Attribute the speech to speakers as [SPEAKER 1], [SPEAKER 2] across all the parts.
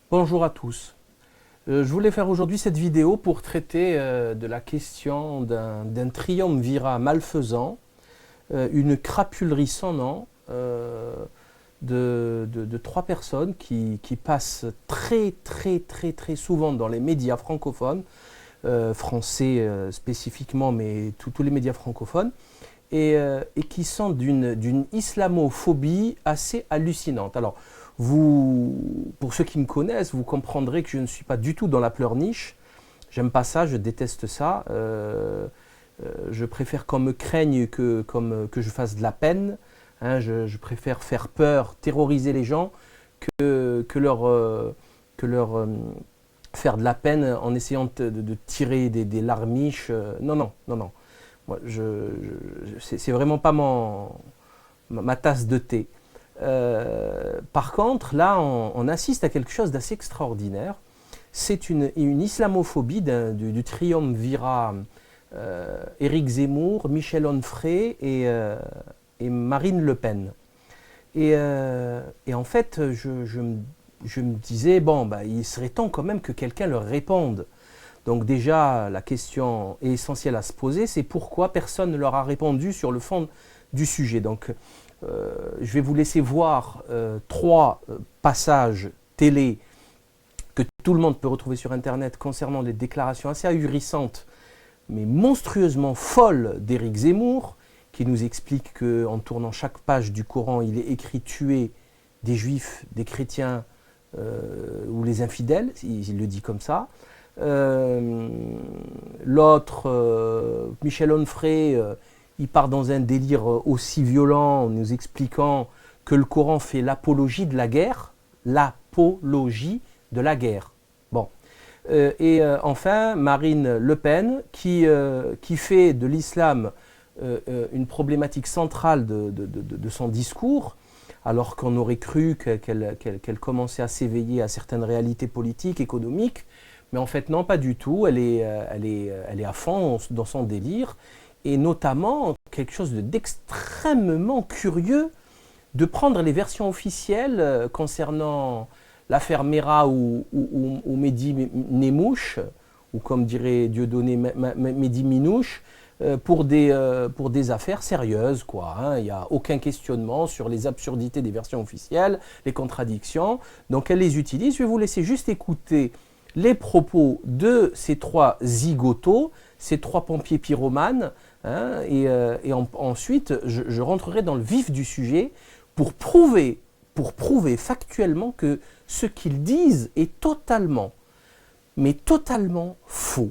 [SPEAKER 1] Bonjour à tous. Je voulais faire aujourd'hui cette vidéo pour traiter de la question d'un triumvirat malfaisant, une crapulerie sans nom de trois personnes qui passent très souvent dans les médias francophones, français spécifiquement, mais tous les médias francophones, et qui sont d'une islamophobie assez hallucinante. Alors, pour ceux qui me connaissent, vous comprendrez que je ne suis pas du tout dans la pleurniche. J'aime pas ça, je déteste ça. Je préfère qu'on me craigne que je fasse de la peine. Hein, je préfère faire peur, terroriser les gens que leur faire de la peine en essayant de tirer des larmiches. Non. Moi, c'est vraiment pas ma tasse de thé. Par contre, là, on assiste à quelque chose d'assez extraordinaire. C'est une islamophobie du triumvirat Éric Zemmour, Michel Onfray et Marine Le Pen. Et en fait, je me disais, bon, il serait temps quand même que quelqu'un leur réponde. Donc déjà, la question est essentielle à se poser, c'est pourquoi personne ne leur a répondu sur le fond du sujet. Donc, je vais vous laisser voir trois passages télé que tout le monde peut retrouver sur Internet concernant les déclarations assez ahurissantes, mais monstrueusement folles d'Éric Zemmour, qui nous explique qu'en tournant chaque page du Coran, il est écrit tuer des juifs, des chrétiens ou les infidèles, il le dit comme ça. L'autre, Michel Onfray, il part dans un délire aussi violent en nous expliquant que le Coran fait l'apologie de la guerre. L'apologie de la guerre. Bon. Et enfin, Marine Le Pen, qui fait de l'islam une problématique centrale de son discours, alors qu'on aurait cru qu'elle commençait à s'éveiller à certaines réalités politiques, économiques. Mais en fait, non, pas du tout. Elle est à fond dans son délire. Et notamment, quelque chose d'extrêmement curieux, de prendre les versions officielles concernant l'affaire Mera ou Mehdi Nemouche, ou comme dirait Dieudonné, Mehdi Minouche, pour des affaires sérieuses, quoi. Hein. Il n'y a aucun questionnement sur les absurdités des versions officielles, les contradictions. Donc elle les utilise. Je vais vous laisser juste écouter les propos de ces trois zigotos, ces trois pompiers pyromanes, hein, et ensuite je rentrerai dans le vif du sujet pour prouver factuellement que ce qu'ils disent est totalement faux.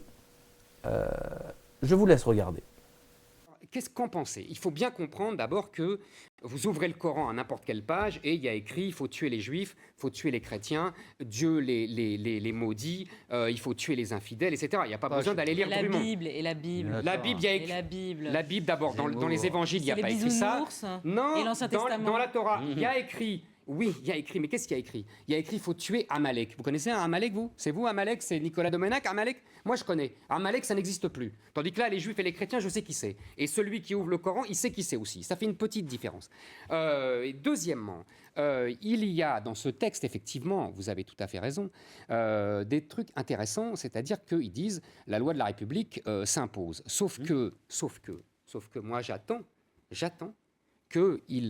[SPEAKER 1] Je vous laisse regarder.
[SPEAKER 2] Qu'est-ce qu'en pensez? Il faut bien comprendre d'abord que vous ouvrez le Coran à n'importe quelle page et il y a écrit il faut tuer les juifs, il faut tuer les chrétiens, Dieu les maudit, il faut tuer les infidèles, etc. Il n'y a pas besoin d'aller lire tout le monde.
[SPEAKER 3] La Bible,
[SPEAKER 2] La Bible, il y a écrit. La Bible d'abord, dans les évangiles, il n'y a pas écrit ça. Non,
[SPEAKER 3] et l'Ancien Testament.
[SPEAKER 2] dans la Torah, il y a écrit. Oui, il y a écrit, mais qu'est-ce qu'il y a écrit? Il y a écrit il faut tuer Amalek. Vous connaissez un Amalek, vous? C'est vous, Amalek? C'est Nicolas Domenac, Amalek? Moi, je connais. Amalek, ça n'existe plus. Tandis que là, les juifs et les chrétiens, je sais qui c'est. Et celui qui ouvre le Coran, il sait qui c'est aussi. Ça fait une petite différence. Deuxièmement, il y a dans ce texte, effectivement, vous avez tout à fait raison, des trucs intéressants, c'est-à-dire qu'ils disent la loi de la République s'impose. Sauf que moi, j'attends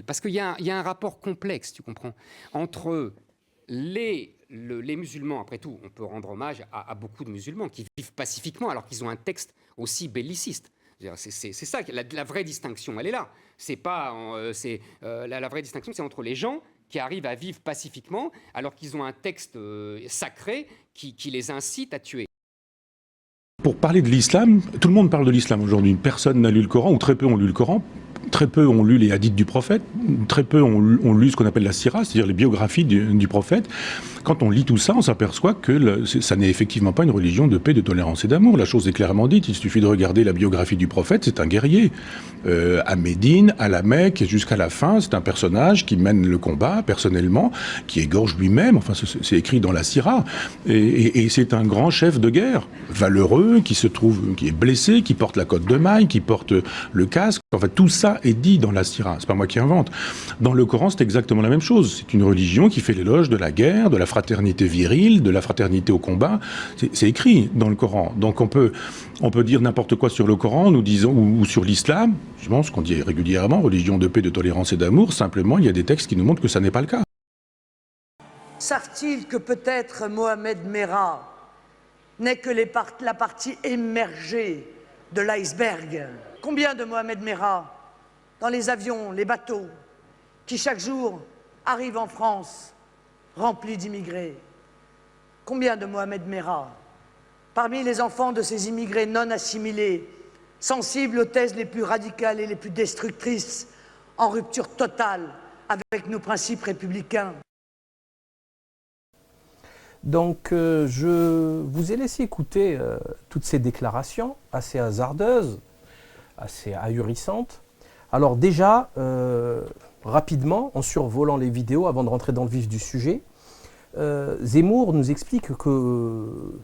[SPEAKER 2] parce qu'il y a un rapport complexe, tu comprends, entre les musulmans. Après tout, on peut rendre hommage à beaucoup de musulmans qui vivent pacifiquement alors qu'ils ont un texte aussi belliciste. C'est ça, la vraie distinction, elle est là. C'est pas, la vraie distinction, c'est entre les gens qui arrivent à vivre pacifiquement alors qu'ils ont un texte sacré qui les incite à tuer.
[SPEAKER 4] Pour parler de l'islam, tout le monde parle de l'islam aujourd'hui. Personne n'a lu le Coran, ou très peu ont lu le Coran. Très peu ont lu les hadiths du prophète, très peu ont lu ce qu'on appelle la sira, c'est-à-dire les biographies du prophète. Quand on lit tout ça, on s'aperçoit que ça n'est effectivement pas une religion de paix, de tolérance et d'amour. La chose est clairement dite, il suffit de regarder la biographie du prophète, c'est un guerrier. À Médine, à la Mecque, jusqu'à la fin, c'est un personnage qui mène le combat personnellement, qui égorge lui-même, enfin c'est écrit dans la sira. Et c'est un grand chef de guerre, valeureux, qui est blessé, qui porte la cotte de maille, qui porte le casque. Enfin, tout ça est dit dans la Sira, c'est pas moi qui invente. Dans le Coran, c'est exactement la même chose. C'est une religion qui fait l'éloge de la guerre, de la fraternité virile, de la fraternité au combat. C'est écrit dans le Coran. Donc on peut dire n'importe quoi sur le Coran, nous disons, ou sur l'islam, je pense qu'on dit régulièrement, religion de paix, de tolérance et d'amour. Simplement, il y a des textes qui nous montrent que ça n'est pas le cas.
[SPEAKER 5] Savent-ils que peut-être Mohamed Merah n'est que la partie émergée de l'iceberg? Combien de Mohamed Merah dans les avions, les bateaux, qui chaque jour arrivent en France remplis d'immigrés? Combien de Mohamed Merah parmi les enfants de ces immigrés non assimilés, sensibles aux thèses les plus radicales et les plus destructrices, en rupture totale avec nos principes républicains?
[SPEAKER 1] Donc, je vous ai laissé écouter toutes ces déclarations assez hasardeuses, assez ahurissantes. Alors déjà, rapidement, en survolant les vidéos, avant de rentrer dans le vif du sujet, Zemmour nous explique que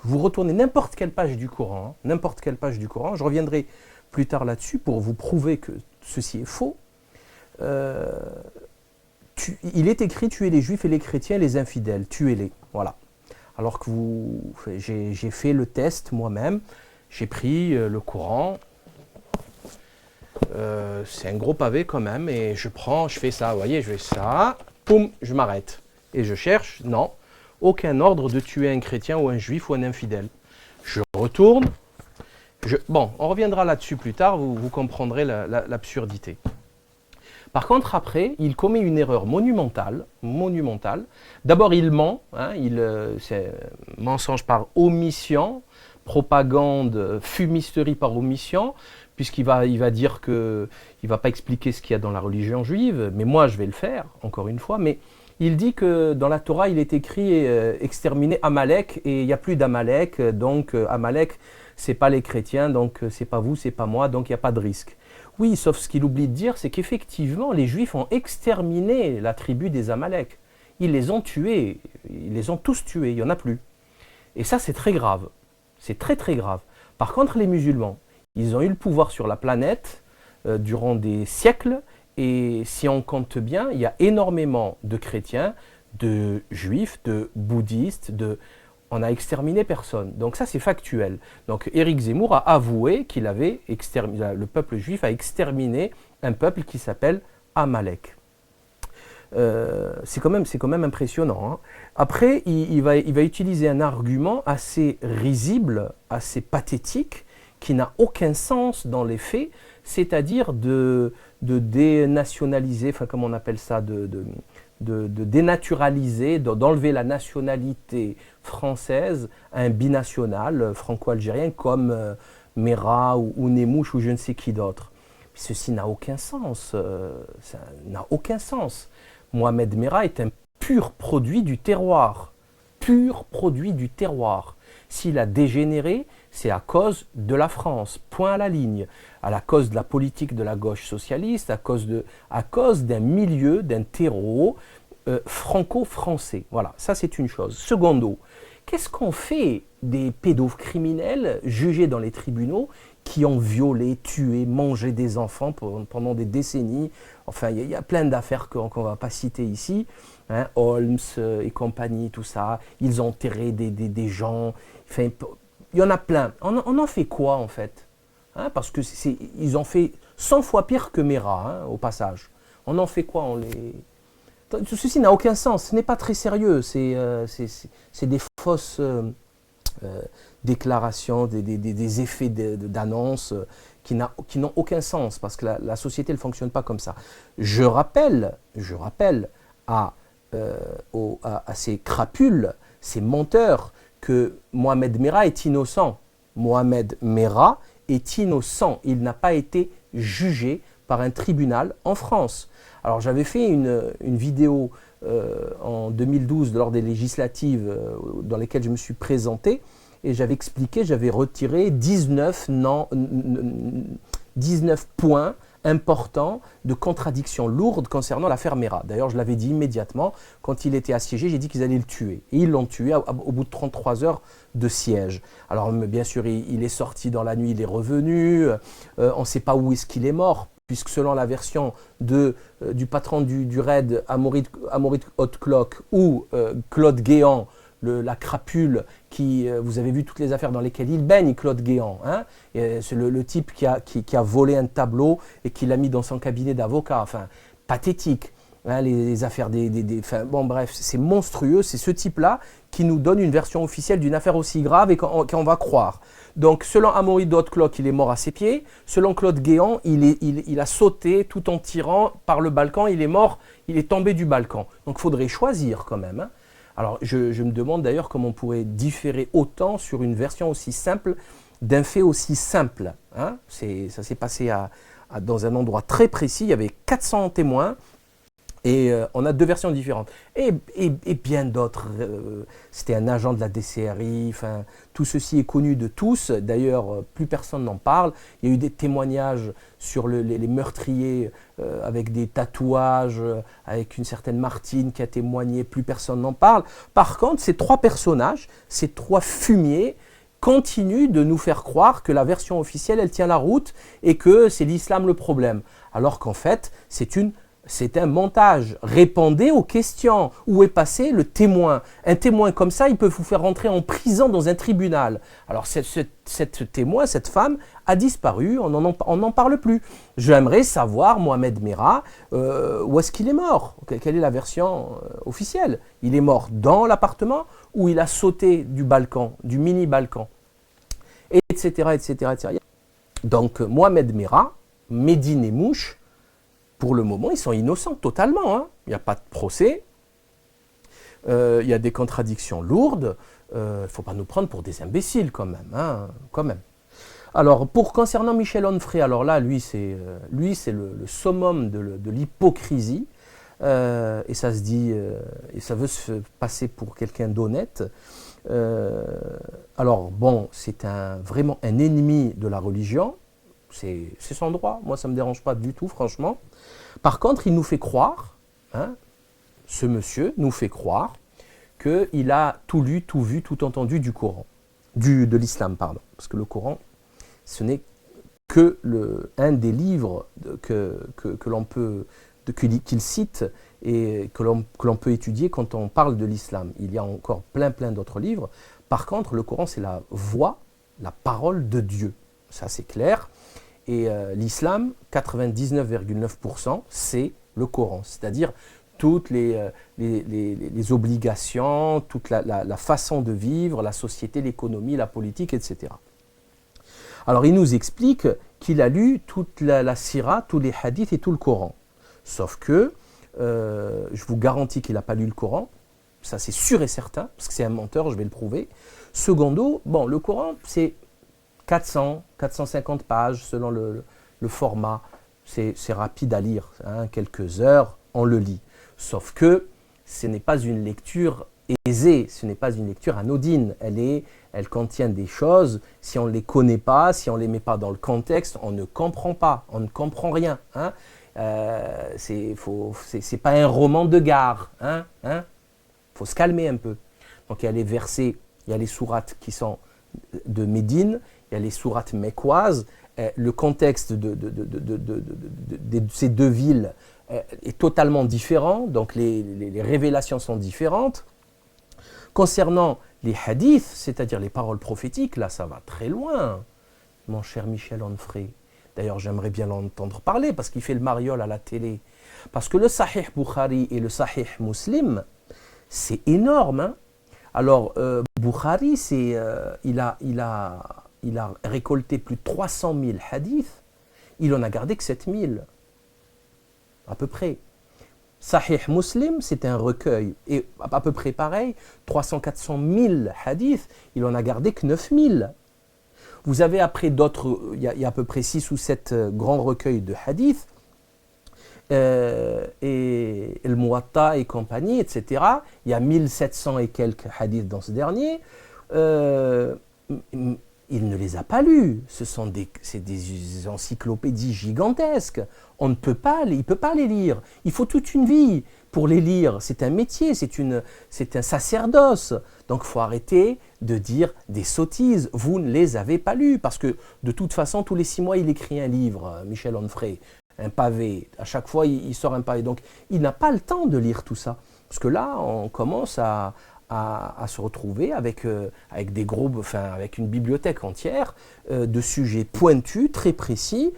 [SPEAKER 1] vous retournez n'importe quelle page du Coran, n'importe quelle page du Coran, je reviendrai plus tard là-dessus pour vous prouver que ceci est faux. Il est écrit « Tuez les juifs et les chrétiens et les infidèles, tuez-les ». Voilà. Alors que j'ai fait le test moi-même, j'ai pris le Coran, c'est un gros pavé quand même, et je fais ça, vous voyez, je fais ça, poum, je m'arrête. Et je cherche, non, aucun ordre de tuer un chrétien ou un juif ou un infidèle. Je retourne, bon, on reviendra là-dessus plus tard, vous comprendrez l'absurdité. Par contre, après, il commet une erreur monumentale. D'abord, il ment, hein, c'est mensonge par omission, propagande, fumisterie par omission, puisqu'il va dire qu'il ne va pas expliquer ce qu'il y a dans la religion juive, mais moi, je vais le faire, encore une fois. Mais il dit que dans la Torah, il est écrit exterminer Amalek, et il n'y a plus d'Amalek, donc Amalek, ce n'est pas les chrétiens, donc ce n'est pas vous, ce n'est pas moi, donc il n'y a pas de risque. Oui, sauf ce qu'il oublie de dire, c'est qu'effectivement, les Juifs ont exterminé la tribu des Amalek. Ils les ont tués, ils les ont tous tués, il n'y en a plus. Et ça, c'est très grave. C'est très très grave. Par contre, les musulmans, ils ont eu le pouvoir sur la planète durant des siècles, et si on compte bien, il y a énormément de chrétiens, de juifs, de bouddhistes, on n'a exterminé personne. Donc ça, c'est factuel. Donc Éric Zemmour a avoué qu'il avait le peuple juif a exterminé un peuple qui s'appelle Amalek. C'est quand même impressionnant. Hein. Après, il va utiliser un argument assez risible, assez pathétique, qui n'a aucun sens dans les faits, c'est-à-dire de dénationaliser, enfin comment on appelle ça, de dénaturaliser, d'enlever la nationalité française à un binational franco-algérien comme Merah ou Nemouche ou je ne sais qui d'autre. Ceci n'a aucun sens. Ça n'a aucun sens. Mohamed Merah est un pur produit du terroir. Pur produit du terroir. S'il a dégénéré, c'est à cause de la France, point à la ligne, à cause de la politique de la gauche socialiste, à cause d'un milieu, d'un terreau franco-français. Voilà, ça c'est une chose. Secondo, qu'est-ce qu'on fait des pédocriminels jugés dans les tribunaux qui ont violé, tué, mangé des enfants pendant des décennies? Enfin, il y a plein d'affaires qu'on ne va pas citer ici. Hein, Holmes et compagnie, tout ça. Ils ont enterré des gens. Enfin, il y en a plein. On en fait quoi en fait? Hein, parce que ils ont fait 100 fois pire que Merah, hein, au passage. On en fait quoi? Tout ceci n'a aucun sens. Ce n'est pas très sérieux. C'est des fausses déclarations, des effets d'annonce qui n'ont aucun sens parce que la société ne fonctionne pas comme ça. Je rappelle à ces crapules, ces menteurs, que Mohamed Merah est innocent. Mohamed Merah est innocent. Il n'a pas été jugé par un tribunal en France. Alors j'avais fait une vidéo en 2012 lors des législatives dans lesquelles je me suis présenté et j'avais expliqué, j'avais retiré 19 points important de contradictions lourdes concernant l'affaire Mera. D'ailleurs, je l'avais dit immédiatement, quand il était assiégé, j'ai dit qu'ils allaient le tuer. Et ils l'ont tué au bout de 33 heures de siège. Alors, bien sûr, il est sorti dans la nuit, il est revenu, on ne sait pas où est-ce qu'il est mort, puisque selon la version du patron du raid, Amorit Hotclock, ou Claude Guéant, la crapule qui, vous avez vu toutes les affaires dans lesquelles il baigne, Claude Guéant. Hein, c'est le type qui a volé un tableau et qui l'a mis dans son cabinet d'avocat. Enfin, pathétique. Hein, les affaires enfin, bon, bref, c'est monstrueux. C'est ce type-là qui nous donne une version officielle d'une affaire aussi grave et qu'on va croire. Donc, selon Amaury Hotclock, il est mort à ses pieds. Selon Claude Guéant, il a sauté tout en tirant par le balcon. Il est mort, il est tombé du balcon. Donc, il faudrait choisir quand même. Hein. Alors, je me demande d'ailleurs comment on pourrait différer autant sur une version aussi simple, d'un fait aussi simple. Hein. Ça s'est passé dans un endroit très précis, il y avait 400 témoins, et on a deux versions différentes. Et bien d'autres, c'était un agent de la DCRI, enfin, tout ceci est connu de tous, d'ailleurs plus personne n'en parle. Il y a eu des témoignages sur les meurtriers avec des tatouages, avec une certaine Martine qui a témoigné, plus personne n'en parle. Par contre, ces trois personnages, ces trois fumiers, continuent de nous faire croire que la version officielle, elle tient la route et que c'est l'islam le problème. Alors qu'en fait, c'est un montage. Répondez aux questions. Où est passé le témoin? Un témoin comme ça, il peut vous faire rentrer en prison dans un tribunal. Alors, cette témoin, cette femme, a disparu, on n'en parle plus. J'aimerais savoir, Mohamed Merah, où est-ce qu'il est mort? Quelle est la version officielle? Il est mort dans l'appartement ou il a sauté du balcon, du mini-balcon, etc., etc., etc. Donc, Mohamed Merah, Médine et Mouche, pour le moment, ils sont innocents totalement. Hein. Il n'y a pas de procès. Il y a des contradictions lourdes. Il ne faut pas nous prendre pour des imbéciles quand même. Hein, quand même. Alors, concernant Michel Onfray, alors là, lui, c'est le summum de l'hypocrisie. Et ça se dit, et ça veut se passer pour quelqu'un d'honnête. Alors, bon, c'est vraiment un ennemi de la religion. C'est son droit. Moi, ça ne me dérange pas du tout, franchement. Par contre, il nous fait croire, hein, ce monsieur nous fait croire qu'il a tout lu, tout vu, tout entendu du Coran. De l'islam, pardon. Parce que le Coran, ce n'est que un des livres qu'il cite et que l'on peut étudier quand on parle de l'islam. Il y a encore plein d'autres livres. Par contre, le Coran, c'est la voix, la parole de Dieu. Ça, c'est clair. Et l'islam, 99,9%, c'est le Coran. C'est-à-dire toutes les obligations, toute la façon de vivre, la société, l'économie, la politique, etc. Alors, il nous explique qu'il a lu toute la sira, tous les hadiths et tout le Coran. Sauf que, je vous garantis qu'il n'a pas lu le Coran. Ça, c'est sûr et certain, parce que c'est un menteur, je vais le prouver. Secondo, bon, le Coran, c'est 400, 450 pages selon le format. C'est rapide à lire, hein, quelques heures, on le lit. Sauf que ce n'est pas une lecture aisée, ce n'est pas une lecture anodine. Elle contient des choses, si on ne les connaît pas, si on ne les met pas dans le contexte, on ne comprend pas, on ne comprend rien. Hein. C'est pas un roman de gare. Hein. Faut se calmer un peu. Donc il y a les versets, il y a les sourates qui sont de Médine, il y a les sourates mécoises. Le contexte de ces deux villes est totalement différent, donc les révélations sont différentes. Concernant les hadiths, c'est-à-dire les paroles prophétiques, là ça va très loin, mon cher Michel Onfray. D'ailleurs, j'aimerais bien l'entendre parler parce qu'il fait le mariole à la télé. Parce que le Sahih Bukhari et le Sahih Muslim, c'est énorme. Hein. Alors, Bukhari, il a récolté plus de 300 000 hadiths. Il en a gardé que 7 000, à peu près. Sahih Muslim, c'est un recueil, et à peu près pareil, 300-400 000 hadiths, il en a gardé que 9 000. Vous avez après d'autres, il y a à peu près 6 ou 7 grands recueils de hadiths, et le Muwatta et compagnie, etc. Il y a 1700 et quelques hadiths dans ce dernier. Il ne les a pas lus. C'est des encyclopédies gigantesques. Il ne peut pas les lire. Il faut toute une vie pour les lire. C'est un métier, c'est un sacerdoce. Donc il faut arrêter de dire des sottises. Vous ne les avez pas lus. Parce que de toute façon, tous les 6 mois, il écrit un livre, Michel Onfray, un pavé. À chaque fois, il sort un pavé. Donc il n'a pas le temps de lire tout ça. Parce que là, on commence à se retrouver avec avec une bibliothèque entière de sujets pointus, très précis,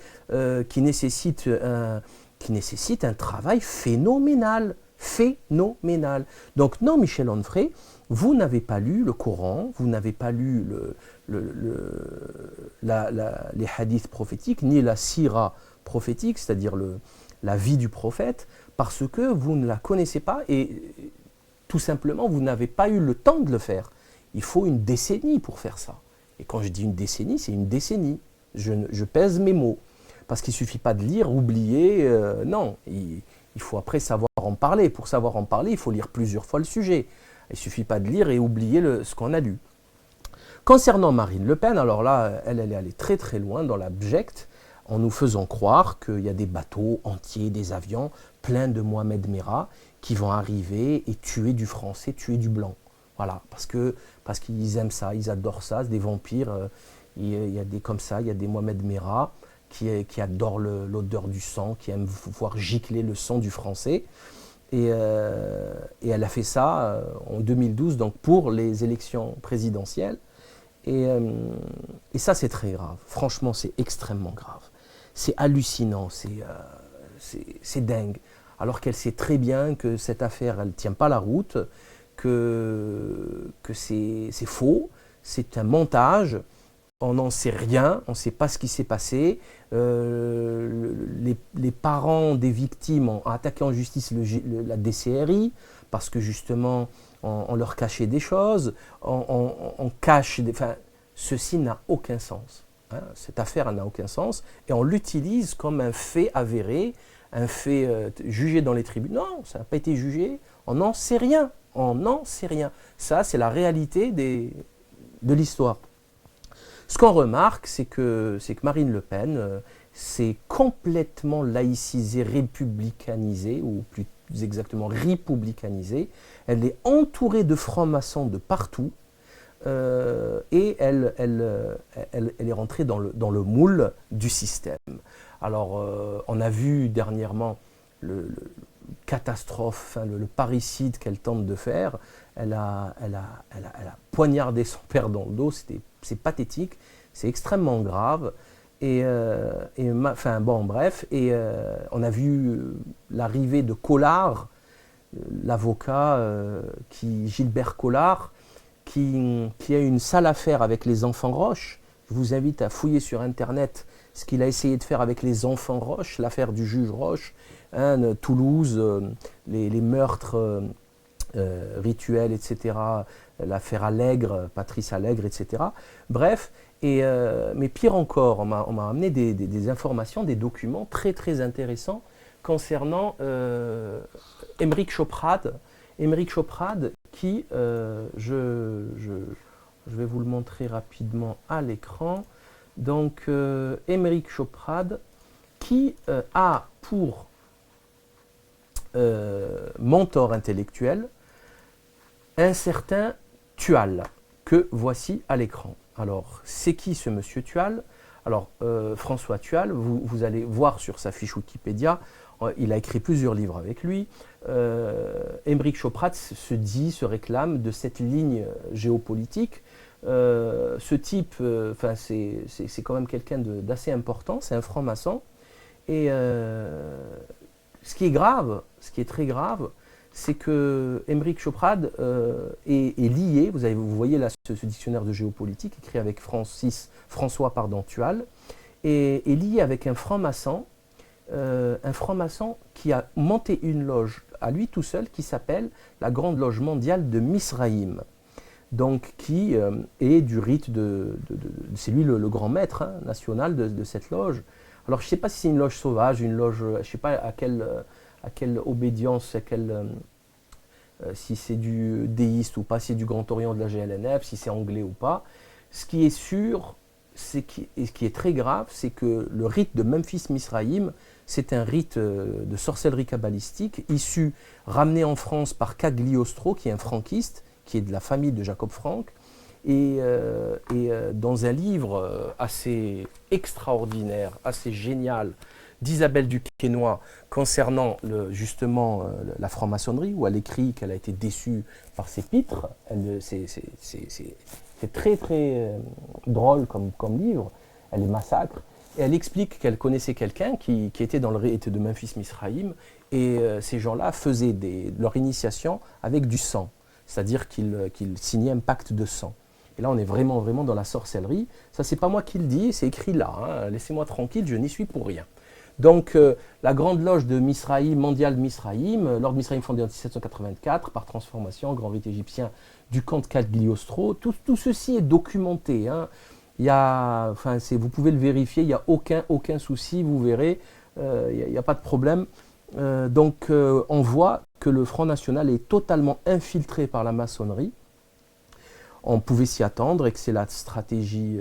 [SPEAKER 1] qui nécessitent un travail phénoménal. Phénoménal. Donc non, Michel Onfray, vous n'avez pas lu le Coran, vous n'avez pas lu les hadiths prophétiques, ni la sira prophétique, c'est-à-dire la vie du prophète, parce que vous ne la connaissez pas et tout simplement, vous n'avez pas eu le temps de le faire. Il faut une décennie pour faire ça. Et quand je dis une décennie, c'est une décennie. Je pèse mes mots. Parce qu'il ne suffit pas de lire, oublier. Non, il faut après savoir en parler. Pour savoir en parler, il faut lire plusieurs fois le sujet. Il ne suffit pas de lire et oublier ce qu'on a lu. Concernant Marine Le Pen, alors là, elle est allée très très loin dans l'abject, en nous faisant croire qu'il y a des bateaux entiers, des avions pleins de Mohamed Merah, qui vont arriver et tuer du français, tuer du blanc. Voilà, parce qu'ils aiment ça, ils adorent ça, c'est des vampires. Il y a des comme ça, il y a des Mohamed Merah qui adorent l'odeur du sang, qui aiment voir gicler le sang du français. Et elle a fait ça en 2012, donc pour les élections présidentielles. Et ça, c'est très grave. Franchement, c'est extrêmement grave. C'est hallucinant, c'est dingue. Alors qu'elle sait très bien que cette affaire, elle ne tient pas la route, que c'est faux, c'est un montage, on n'en sait rien, on ne sait pas ce qui s'est passé. Les parents des victimes ont attaqué en justice la DCRI, parce que justement, on leur cachait des choses, on cache enfin, ceci n'a aucun sens. Hein, cette affaire n'a aucun sens, et on l'utilise comme un fait avéré, un fait jugé dans les tribunaux. Non, ça n'a pas été jugé, on n'en sait rien, on n'en sait rien. Ça, c'est la réalité de l'histoire. Ce qu'on remarque, c'est que Marine Le Pen s'est complètement laïcisée, républicanisée, ou plus exactement républicanisée. Elle est entourée de francs-maçons de partout, et elle est rentrée dans le moule du système. Alors, on a vu dernièrement le catastrophe, enfin, le parricide qu'elle tente de faire. Elle a poignardé son père dans le dos, c'est pathétique, c'est extrêmement grave. Enfin, bon, bref, on a vu l'arrivée de Collard, l'avocat Gilbert Collard, qui a une sale affaire avec les enfants Roche. Je vous invite à fouiller sur Internet ce qu'il a essayé de faire avec les enfants Roche, l'affaire du juge Roche, hein, Toulouse, les meurtres rituels, etc., l'affaire Allègre, Patrice Allègre, etc. Bref, mais pire encore, on m'a amené des informations, des documents très très intéressants concernant Émeric Choprade. Émeric Choprade qui, je vais vous le montrer rapidement à l'écran. Donc, Émeric Choprade qui a pour mentor intellectuel un certain Thual, que voici à l'écran. Alors, c'est qui ce monsieur Thual? Alors, François Thual, vous allez voir sur sa fiche Wikipédia, il a écrit plusieurs livres avec lui. Émeric Choprade se réclame de cette ligne géopolitique. Ce type, c'est quand même quelqu'un d'assez important, c'est un franc-maçon. Et ce qui est grave, ce qui est très grave, c'est que Émeric Choprade est lié, vous voyez là ce dictionnaire de géopolitique écrit avec François Thual, est lié avec un franc-maçon qui a monté une loge à lui tout seul qui s'appelle la Grande Loge Mondiale de Misraïm. Donc qui est du rite c'est lui le grand maître national de cette loge. Alors je ne sais pas si c'est une loge sauvage, une loge, je ne sais pas à quelle obédience, si c'est du déiste ou pas, si c'est du Grand Orient de la GLNF, si c'est anglais ou pas. Ce qui est sûr, et ce qui est très grave, c'est que le rite de Memphis-Misraïm, c'est un rite de sorcellerie kabbalistique ramené en France par Cagliostro, qui est un franquiste, qui est de la famille de Jacob Frank, et dans un livre assez extraordinaire, assez génial, d'Isabelle Duquesnoy concernant justement la franc-maçonnerie, où elle écrit qu'elle a été déçue par ses pitres. C'est très très drôle comme livre. Elle les massacre. Et elle explique qu'elle connaissait quelqu'un qui était dans le rite de Memphis-Misraïm, et ces gens-là faisaient leur initiation avec du sang, c'est-à-dire qu'ils signaient un pacte de sang. Et là, on est vraiment, vraiment dans la sorcellerie. Ça, c'est pas moi qui le dis, c'est écrit là. Hein. Laissez-moi tranquille, je n'y suis pour rien. Donc, la grande loge de Misraïm, mondiale Misraïm, l'ordre Misraïm fondé en 1784 par transformation, grand rite égyptien du comte Cagliostro, tout ceci est documenté. Hein. Vous pouvez le vérifier, il n'y a aucun souci, vous verrez, il n'y a pas de problème. On voit que le Front National est totalement infiltré par la maçonnerie. On pouvait s'y attendre et que c'est la stratégie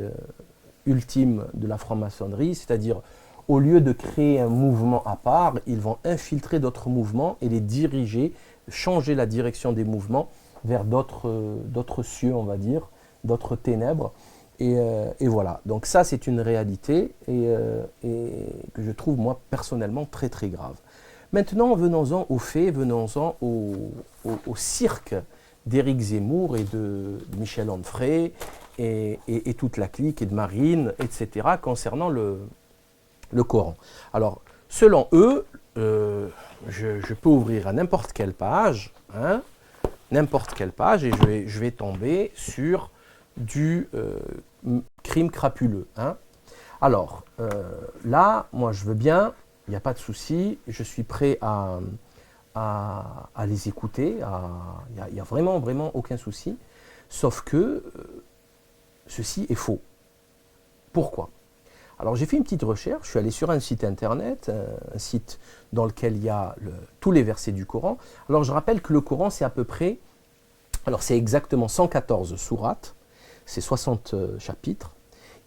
[SPEAKER 1] ultime de la franc-maçonnerie, c'est-à-dire au lieu de créer un mouvement à part, ils vont infiltrer d'autres mouvements et les diriger, changer la direction des mouvements vers d'autres cieux, on va dire, d'autres ténèbres. Et voilà, donc ça c'est une réalité et que je trouve moi personnellement très très grave. Maintenant venons-en aux faits, venons-en au cirque d'Éric Zemmour et de Michel Onfray et toute la clique et de Marine, etc. concernant le Coran. Alors selon eux, je peux ouvrir à n'importe quelle page, hein, et je vais tomber sur du crime crapuleux. Hein. Alors, là, moi je veux bien, il n'y a pas de souci, je suis prêt à les écouter, il n'y a vraiment, vraiment aucun souci, sauf que ceci est faux. Pourquoi ? Alors j'ai fait une petite recherche, je suis allé sur un site internet, un site dans lequel il y a tous les versets du Coran. Alors je rappelle que le Coran c'est à peu près, alors c'est exactement 114 sourates, c'est 60 chapitres,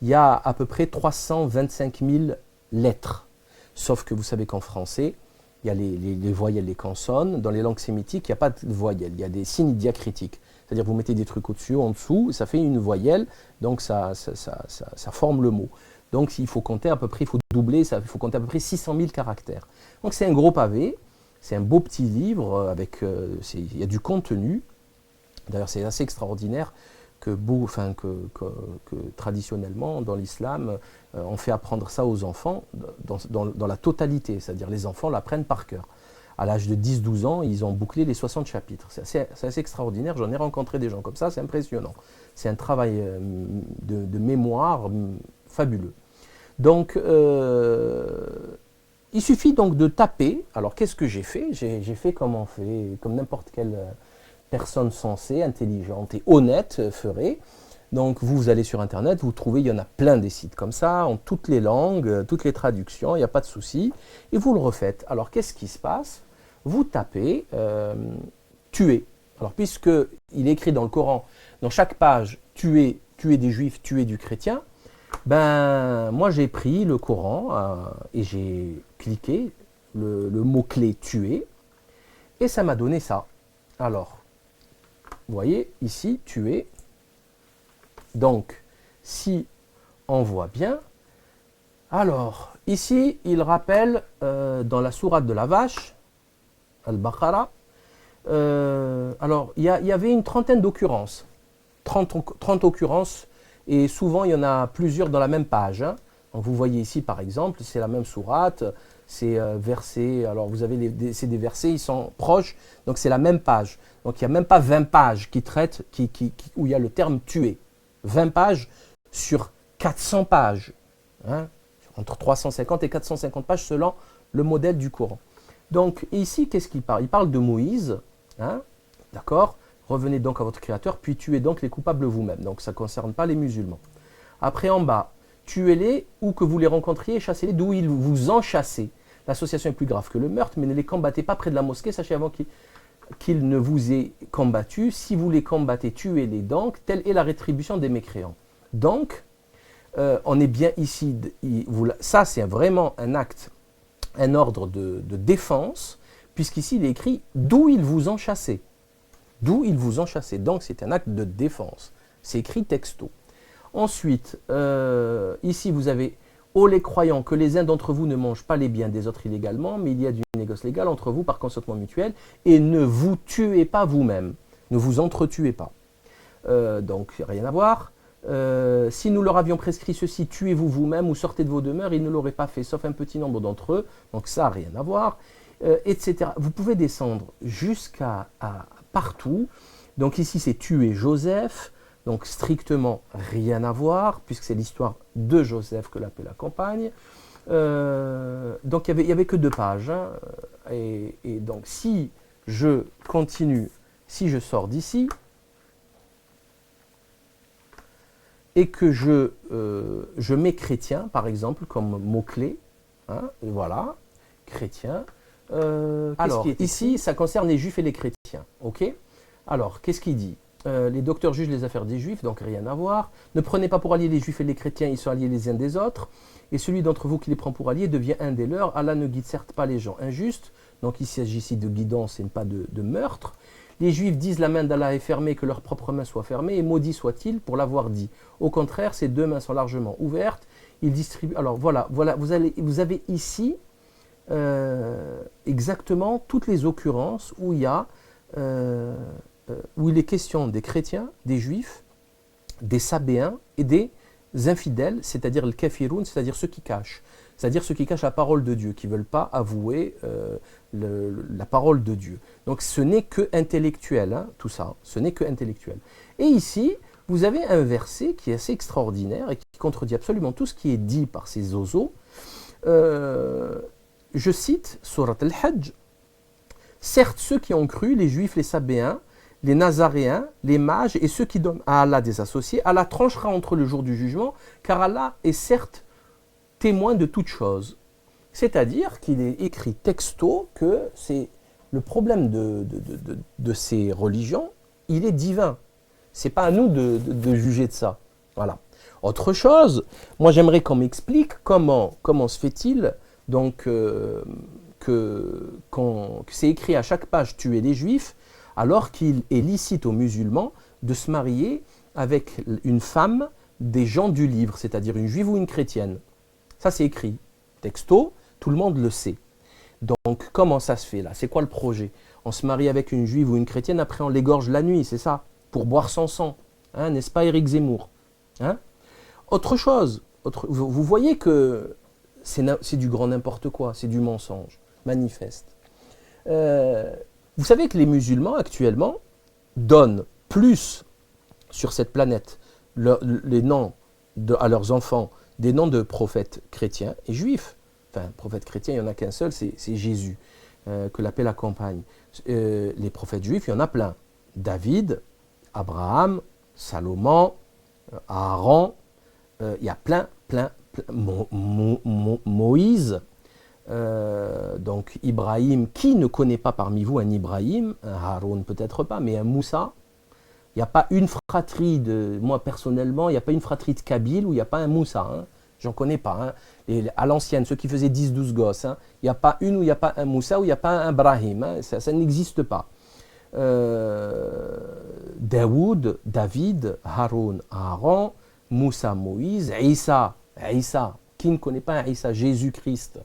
[SPEAKER 1] il y a à peu près 325 000 lettres, sauf que vous savez qu'en français, il y a les voyelles, les consonnes, dans les langues sémitiques il n'y a pas de voyelles, il y a des signes diacritiques, c'est-à-dire vous mettez des trucs au-dessus, en dessous, ça fait une voyelle, donc ça forme le mot. Donc il faut compter à peu près, il faut doubler, il faut compter à peu près 600 000 caractères. Donc c'est un gros pavé, c'est un beau petit livre, il y a du contenu. D'ailleurs c'est assez extraordinaire que traditionnellement dans l'islam, on fait apprendre ça aux enfants dans la totalité, c'est-à-dire les enfants l'apprennent par cœur. À l'âge de 10-12 ans, ils ont bouclé les 60 chapitres. C'est assez extraordinaire, j'en ai rencontré des gens comme ça, c'est impressionnant. C'est un travail de mémoire fabuleux. Donc, il suffit donc de taper. Alors, qu'est-ce que j'ai fait ? J'ai fait comme on fait, comme n'importe quelle personne sensée, intelligente et honnête ferait. Donc, vous allez sur Internet, vous trouvez, il y en a plein des sites comme ça, en toutes les langues, toutes les traductions, il n'y a pas de souci. Et vous le refaites. Alors, qu'est-ce qui se passe ? Vous tapez « tuer ». Alors, puisqu'il est écrit dans le Coran, dans chaque page, tuer des juifs, tuer du chrétien, ben, moi j'ai pris le Coran et j'ai cliqué le mot-clé tuer et ça m'a donné ça. Alors, vous voyez ici, tuer. Donc, si on voit bien, alors, ici, il rappelle dans la sourate de la vache, Al-Baqarah, alors, il y avait une trentaine d'occurrences, 30 occurrences. Et souvent, il y en a plusieurs dans la même page. Hein. Donc, vous voyez ici, par exemple, c'est la même sourate, c'est versets. Alors, vous avez c'est des versets, ils sont proches, donc c'est la même page. Donc, il n'y a même pas 20 pages qui traitent, où il y a le terme tuer. 20 pages sur 400 pages. Hein, entre 350 et 450 pages selon le modèle du Coran. Donc, ici, qu'est-ce qu'il parle ? Il parle de Moïse, hein, d'accord ? Revenez donc à votre Créateur, puis tuez donc les coupables vous-même. Donc ça ne concerne pas les musulmans. Après en bas, tuez-les où que vous les rencontriez, chassez-les d'où ils vous ont chassé. L'association est plus grave que le meurtre, mais ne les combattez pas près de la mosquée, sachez avant qu'ils ne vous aient combattu. Si vous les combattez, tuez-les donc, telle est la rétribution des mécréants. Donc, on est bien ici, ça c'est vraiment un acte, un ordre de défense, puisqu'ici il est écrit d'où ils vous ont chassé. D'où ils vous ont chassé. Donc c'est un acte de défense. C'est écrit texto. Ensuite, ici vous avez ô les croyants, que les uns d'entre vous ne mangent pas les biens des autres illégalement, mais il y a du négoce légal entre vous par consentement mutuel, et ne vous tuez pas vous-même. Ne vous entretuez pas. Donc rien à voir. Si nous leur avions prescrit ceci, tuez-vous vous-même ou sortez de vos demeures, ils ne l'auraient pas fait, sauf un petit nombre d'entre eux. Donc ça, rien à voir, etc. Vous pouvez descendre jusqu'à partout. Donc ici, c'est tuer Joseph. Donc strictement rien à voir, puisque c'est l'histoire de Joseph que l'appelle la campagne. Donc il n'y avait que 2 pages. Hein. Et donc si je continue, si je sors d'ici, et que je mets chrétien, par exemple, comme mot-clé, hein, voilà, chrétien. Alors, ici, ça concerne les juifs et les chrétiens, ok? Alors, qu'est-ce qu'il dit? Les docteurs jugent les affaires des juifs, donc rien à voir. Ne prenez pas pour alliés les juifs et les chrétiens, ils sont alliés les uns des autres. Et celui d'entre vous qui les prend pour alliés devient un des leurs. Allah ne guide certes pas les gens injustes, donc il s'agit ici de guidance et pas de meurtre. Les Juifs disent la main d'Allah est fermée, que leur propre main soit fermée, et maudit soit-il pour l'avoir dit. Au contraire, ces 2 mains sont largement ouvertes. Ils distribuent. Alors voilà, vous avez ici exactement toutes les occurrences où il est question des chrétiens, des Juifs, des Sabéens et des infidèles, c'est-à-dire le kafiroun, c'est-à-dire ceux qui cachent. C'est-à-dire ceux qui cachent la parole de Dieu, qui ne veulent pas avouer la parole de Dieu. Donc ce n'est que intellectuel, hein, tout ça, ce n'est que intellectuel. Et ici, vous avez un verset qui est assez extraordinaire et qui contredit absolument tout ce qui est dit par ces zozos. Je cite Surat al-Hajj. Certes, ceux qui ont cru, les Juifs, les Sabéens, les Nazaréens, les mages et ceux qui donnent à Allah des associés, Allah tranchera entre le jour du jugement, car Allah est certes témoin de toute chose. C'est-à-dire qu'il est écrit texto que c'est le problème de ces religions, il est divin. Ce n'est pas à nous de juger de ça. Voilà. Autre chose, moi j'aimerais qu'on m'explique comment se fait-il donc que c'est écrit à chaque page tuer les Juifs, alors qu'il est licite aux musulmans de se marier avec une femme des gens du livre, c'est-à-dire une juive ou une chrétienne. Ça, c'est écrit. Texto, tout le monde le sait. Donc, comment ça se fait là? C'est quoi le projet? On se marie avec une juive ou une chrétienne, après on l'égorge la nuit, c'est ça? Pour boire son sang. Hein, n'est-ce pas, Éric Zemmour? Hein? Autre chose, vous voyez que c'est du grand n'importe quoi, c'est du mensonge, manifeste. Vous savez que les musulmans, actuellement, donnent plus sur cette planète les noms à leurs enfants, des noms de prophètes chrétiens et juifs. Enfin, prophète chrétien, il n'y en a qu'un seul, c'est Jésus, que l'appelle la campagne. Les prophètes juifs, il y en a plein. David, Abraham, Salomon, Aaron, il y a plein. Moïse, donc Ibrahim, qui ne connaît pas parmi vous un Ibrahim, un Haroun peut-être pas, mais un Moussa? Il n'y a pas une fratrie moi personnellement, il n'y a pas une fratrie de Kabyle où il n'y a pas un Moussa. Hein. J'en connais pas. Hein. Et à l'ancienne, ceux qui faisaient 10-12 gosses, hein, il n'y a pas une où il n'y a pas un Moussa, où il n'y a pas un Ibrahim. Hein. Ça n'existe pas. Daoud, David, Haroun, Aaron, Moussa, Moïse, Isa, qui ne connaît pas un Isa, Jésus-Christ.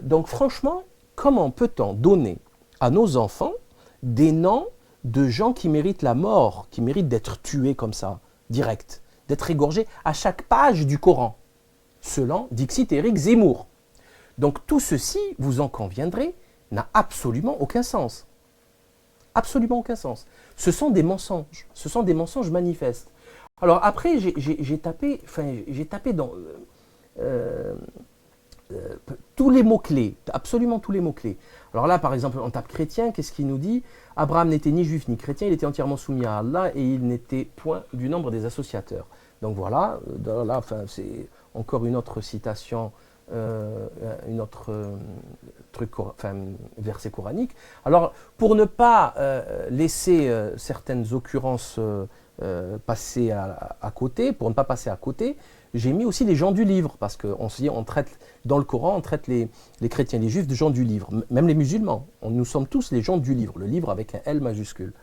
[SPEAKER 1] Donc franchement, comment peut-on donner à nos enfants des noms de gens qui méritent la mort, qui méritent d'être tués comme ça, direct, d'être égorgés à chaque page du Coran, selon Dixit Éric Zemmour. Donc tout ceci, vous en conviendrez, n'a absolument aucun sens. Absolument aucun sens. Ce sont des mensonges manifestes. Alors après, j'ai tapé dans tous les mots-clés, absolument tous les mots-clés. Alors là, par exemple, on tape chrétien, qu'est-ce qu'il nous dit? Abraham n'était ni juif ni chrétien, il était entièrement soumis à Allah et il n'était point du nombre des associateurs. Donc voilà, là, c'est encore une autre citation, une autre verset coranique. Alors, pour ne pas laisser certaines occurrences passer à côté, pour ne pas passer à côté, j'ai mis aussi les gens du livre, parce qu'on se dit, dans le Coran, on traite les chrétiens, les juifs de gens du livre, même les musulmans. Nous sommes tous les gens du livre, le livre avec un L majuscule.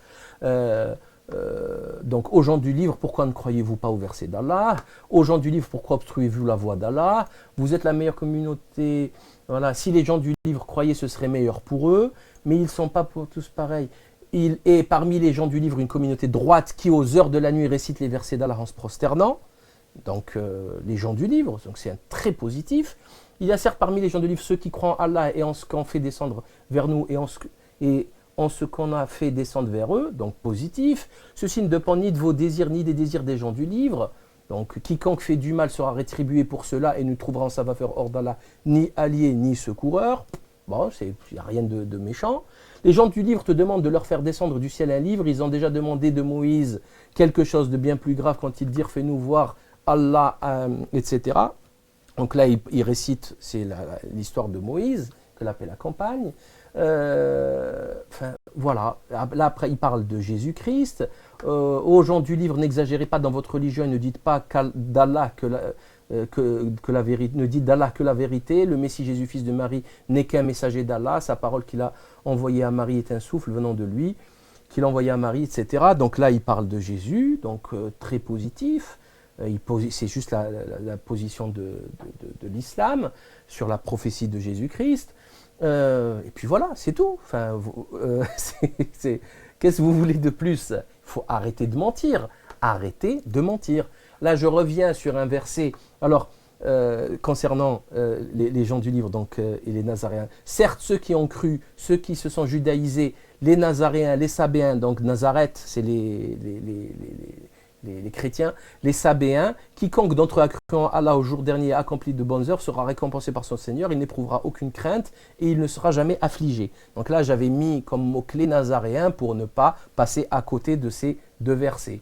[SPEAKER 1] Donc, aux gens du livre, pourquoi ne croyez-vous pas au verset d'Allah? Aux gens du livre, pourquoi obstruez-vous la voie d'Allah? Vous êtes la meilleure communauté. Voilà. Si les gens du livre croyaient, ce serait meilleur pour eux, mais ils ne sont pas tous pareils. Il est parmi les gens du livre une communauté droite qui, aux heures de la nuit, récite les versets d'Allah en se prosternant. Donc, les gens du livre, donc c'est un très positif. Il y a certes parmi les gens du livre ceux qui croient en Allah et en ce qu'on fait descendre vers nous et en ce qu'on a fait descendre vers eux, donc positif. Ceci ne dépend ni de vos désirs ni des désirs des gens du livre. Donc, quiconque fait du mal sera rétribué pour cela et ne trouvera en sa faveur hors d'Allah ni allié ni secoureur. Bon, il n'y a rien de méchant. Les gens du livre te demandent de leur faire descendre du ciel un livre. Ils ont déjà demandé de Moïse quelque chose de bien plus grave quand ils dirent « fais-nous voir Allah », etc. Donc là, il récite, c'est l'histoire de Moïse, que l'appelle la campagne. Voilà. Là, après, il parle de Jésus-Christ. Aux gens du livre, n'exagérez pas dans votre religion et ne dites pas d'Allah que la vérité, ne dites d'Allah que la vérité. Le Messie Jésus, fils de Marie, n'est qu'un messager d'Allah. Sa parole qu'il a envoyée à Marie est un souffle venant de lui, qu'il a envoyé à Marie, etc. Donc là, il parle de Jésus, donc très positif. C'est juste la position de l'islam sur la prophétie de Jésus-Christ. Et puis voilà, c'est tout. Enfin, qu'est-ce que vous voulez de plus? Il faut arrêter de mentir. Arrêtez de mentir. Là, je reviens sur un verset. Alors, concernant les gens du livre donc, et les Nazaréens, certes, ceux qui ont cru, ceux qui se sont judaïsés, les Nazaréens, les Sabéens, donc Nazareth, c'est les chrétiens, les Sabéens, quiconque d'entre eux a cru en Allah au jour dernier et a accompli de bonnes œuvres sera récompensé par son Seigneur, il n'éprouvera aucune crainte et il ne sera jamais affligé. Donc là, j'avais mis comme mot-clé Nazaréen pour ne pas passer à côté de ces deux versets.